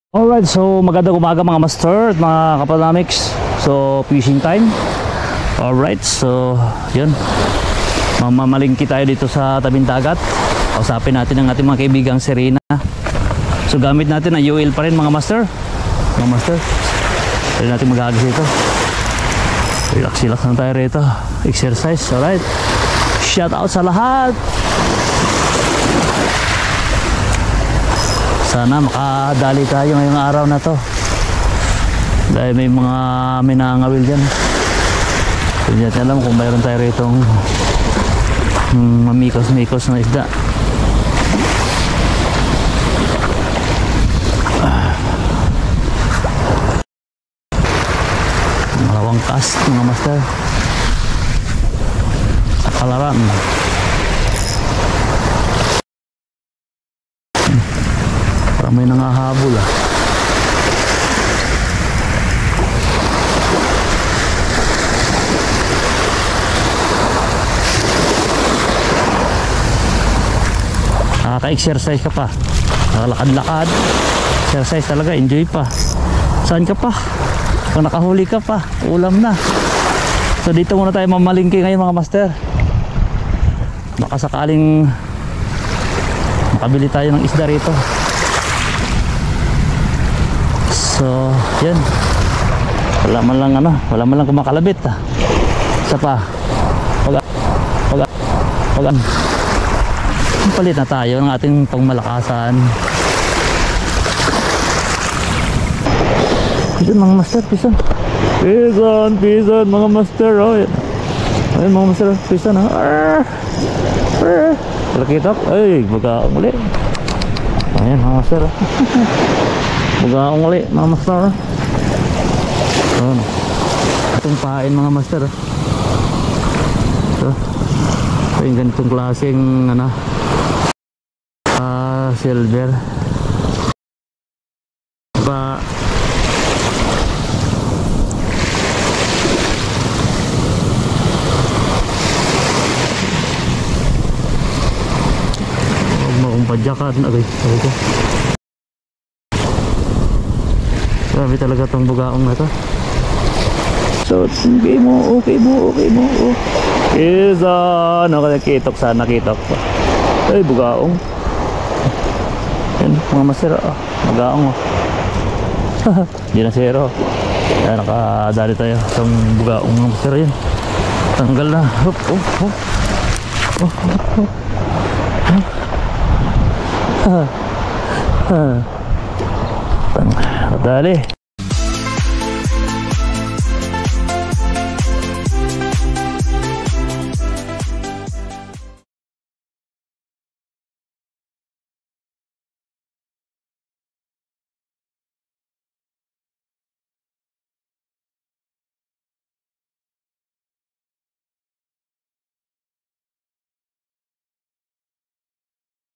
Alright, so magandang umaga mga master at mga kapanamics. So fishing time. Alright, so yun, mamamalingki tayo dito sa tabing dagat. Kausapin natin ang ating mga kaibigang Serena. So gamit natin ang UL pa rin mga master. Mga master, pwede natin maghagis ito. Relax lang tayo rito. Exercise, alright. Shout out sa lahat. Sana makadali tayo ngayong araw na to. Dahil may mga minangawil dyan. Hindi natin alam kung mayroon tayo rito mamikos-mikos na isda. Malawang cast mga master. Sa Kalaran. Parang may nangahabol ah. Nakaka-exercise ka pa. Nakalakad-lakad. Exercise talaga, enjoy pa. Saan ka pa? Kung nakahuli ka pa, ulam na. So dito muna tayo mamalingki ngayon mga master. Baka sakaling makabili tayo ng isda rito. So yan, wala man lang kumakalabit ah. Isa pa palit na tayo ng ating pangmalakasan. Pisan mga master, pisan mga master. Oh, ayun mga master, pisan ah. Lakitak, ay bagaong ulit. Ayan mga master bagaong ulit mga master. Itong pain mga master. So yung ganitong klaseng silver pa. Huwag mo akong padyakan. Okay. Grabe talaga itong bugaong na to. So okay mo. Isa nakakitok sana kitok pa. Ay bugaong. Yan mga master, bugaong hindi na zero. Yan, nakadali tayo itong bugaong mga master. Yan, tanggal na. Nakadali.